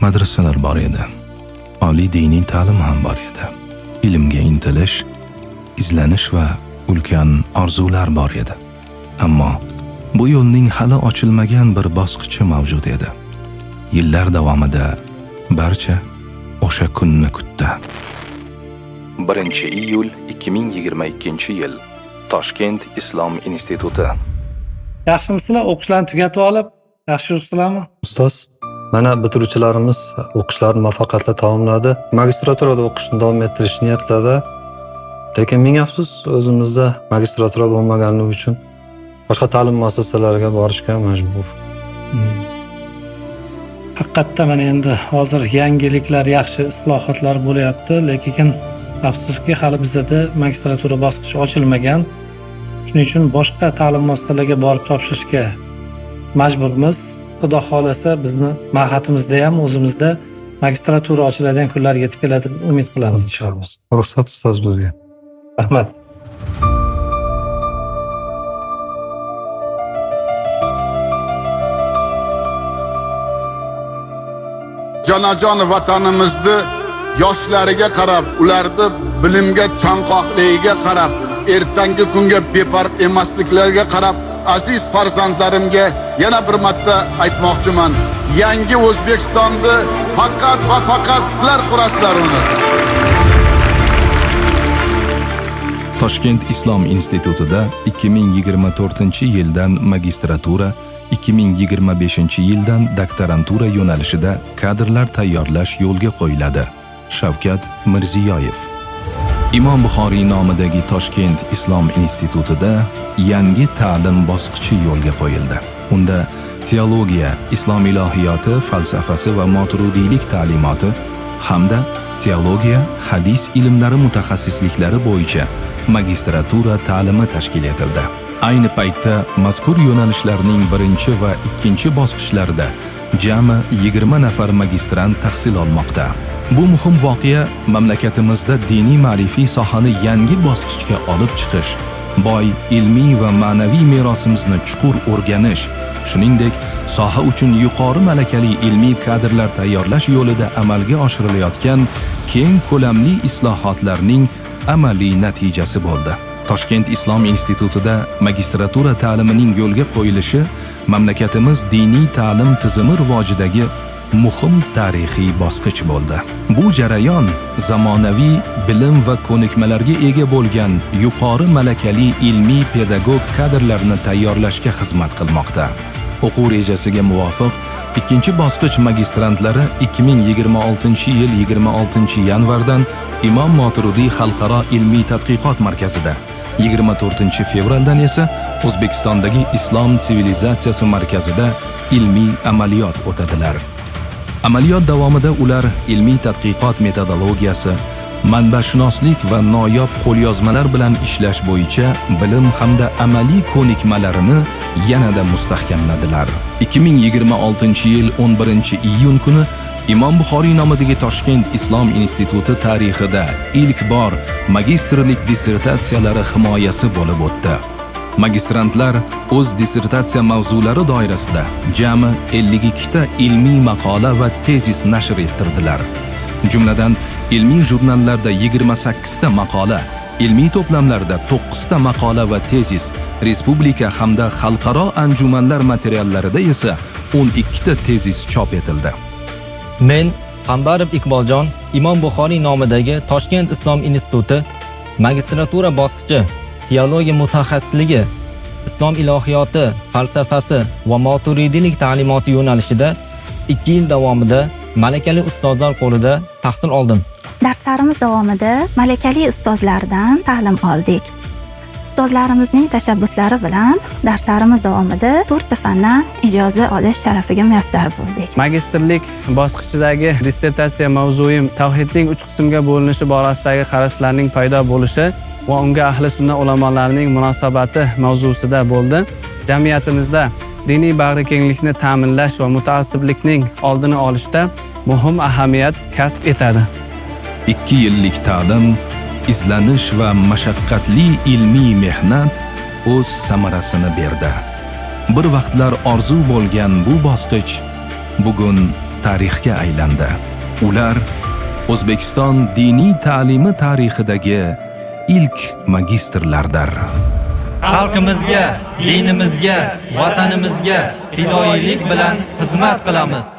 Madrasalar bor edi. Oliy diniy ta'lim ham bor edi. Ilmga intilish, izlanish va ulkan orzular bor edi. Ammo bu yo'lning hali ochilmagan bir bosqichi mavjud edi. Yillar davomida barcha o'sha kunni kutdi. 1-iyul 2022-yil Toshkent Islom instituti. Yaxshimisizlar? O'qishlarni tugatib olib, yaxshi yuribsizlarmi? Ustoz, mana bitiruvchilarimiz o'qishlarini muvaffaqiyatli tamomladi. Magistraturada o'qishni davom ettirish niyatlarida. Lekin ming afsus, o'zimizda magistratura bo'lmaganligi uchun boshqa ta'lim muassasalariga borishga majbur. Haqiqatda mana endi hozir yangiliklar, yaxshi islohotlar bo'lyapti, lekin afsuski hali bizda magistratura bosqichi ochilmagan. Shuning uchun boshqa ta'lim muassasalariga borib topshirishga majburmiz. Xudo xolasa bizni ma'hatimizda ham o'zimizda magistratura ochiladigan kunlar yetib keladi deb umid qilamiz inshaalloh. Ruxsat ustoz bizga. Rahmat. Jonajon vatanimizni yoshlariga qarab, ularni bilimga chanqoqligiga qarab, ertangi kunga befarq emasliklariga qarab, aziz farzandlarimga yana bir marta aytmoqchiman. Yangi O'zbekistonni faqat va faqat sizlar qurasizlar uni. Toshkent Islom institutida 2024-yildan magistratura, 2025-yildan doktorantura yo'nalishida kadrlar tayyorlash yo'lga qo'yiladi. Shavkat Mirziyoyev. Imom Buxoriy nomidagi Toshkent Islom institutida yangi ta'lim bosqichi yo'lga qo'yildi. Unda teologiya, islom ilohiyoti, falsafasi va moturudiylik ta'limoti hamda teologiya, hadis ilmlari mutaxassisliklari bo'yicha magistratura ta'limi tashkil etildi. Ayni paytda mazkur yo'nalishlarning birinchi va ikkinchi bosqichlarida jami 20 nafar magistrant tahsil olmoqda. Bu muhim voqea mamlakatimizda diniy ma'rifiy sohani yangi bosqichga olib chiqish, boy ilmiy va ma'naviy merosimizni chuqur o'rganish, shuningdek, soha uchun yuqori malakali ilmiy kadrlar tayyorlash yo'lida amalga oshirilayotgan keng ko'lamli islohotlarning amaliy natijasi bo'ldi. Toshkent Islom institutida magistratura ta'limining yo'lga qo'yilishi mamlakatimiz diniy ta'lim tizimi rivojidagi muhim tarixiy bosqich bo'ldi. Bu jarayon zamonaviy bilim va ko'nikmalarga ega bo'lgan yuqori malakali ilmiy pedagog kadrlarni tayyorlashga xizmat qilmoqda. O'quv rejasiga muvofiq ikkinchi bosqich magistrantlari 2026-yil 26-yanvardan Imom Moturidiy Xalqaro ilmiy tadqiqot markazida, 24-fevraldan esa O'zbekistondagi Islom sivilizatsiyasi markazida ilmiy amaliyot o'tadilar. Amaliyot davomida ular ilmiy tadqiqot metodologiyasi, manbashunoslik va noyob qo'lyozmalar bilan ishlash bo'yicha bilim hamda amaliy ko'nikmalarini yanada mustahkamladilar. 2026-yil 11-iyun kuni Imom Buxoriy nomidagi Toshkent Islom instituti tarixida ilk bor magistrlik dissertatsiyalari himoyasi bo'lib o'tdi. Magistrantlar o'z dissertatsiya mavzulari doirasida jami 52 ta ilmiy maqola va tezis nashr ettirdilar. Jumladan, ilmiy jurnallarda 28 ta maqola, ilmiy to'plamlarda 9 ta maqola va tezis, respublika hamda xalqaro anjumanlar materiallarida esa 12 ta tezis chop etildi. Men Qambarov Iqboljon, Imom Buxoriy nomidagi Toshkent Islom instituti magistratura bosqichi teologiya mutaxassisligi, islom ilohiyoti, falsafasi va moturidiylik ta'limoti yo'nalishida 2 yil davomida malakali ustozlar qo'lida tahsil oldim. Darslarimiz davomida malakali ustozlardan ta'lim oldik. Ustozlarimizning tashabbuslari bilan darslarimiz davomida 4 ta fandan ijoza olish sharafiga muyassar bo'ldik. Magistrlik bosqichidagi dissertatsiya mavzuim tavhidning 3 qismga bo'linishi borasidagi qarashlarning paydo bo'lishi va unga ahli sunna ulamolarining munosabati mavzusida bo'ldi. Jamiyatimizda diniy bag'rikenglikni ta'minlash va mutaassiblikning oldini olishda muhim ahamiyat kasb etadi. 2 yillik ta'lim, izlanish va mashaqqatli ilmiy mehnat o'z samarasini berdi. Bir vaqtlar orzu bo'lgan bu bosqich bugun tarixga aylandi. Ular O'zbekiston diniy ta'limi tarixidagi ilk magistrlardir. Xalqimizga, dinimizga, vatanimizga fidoyilik bilan xizmat qilamiz.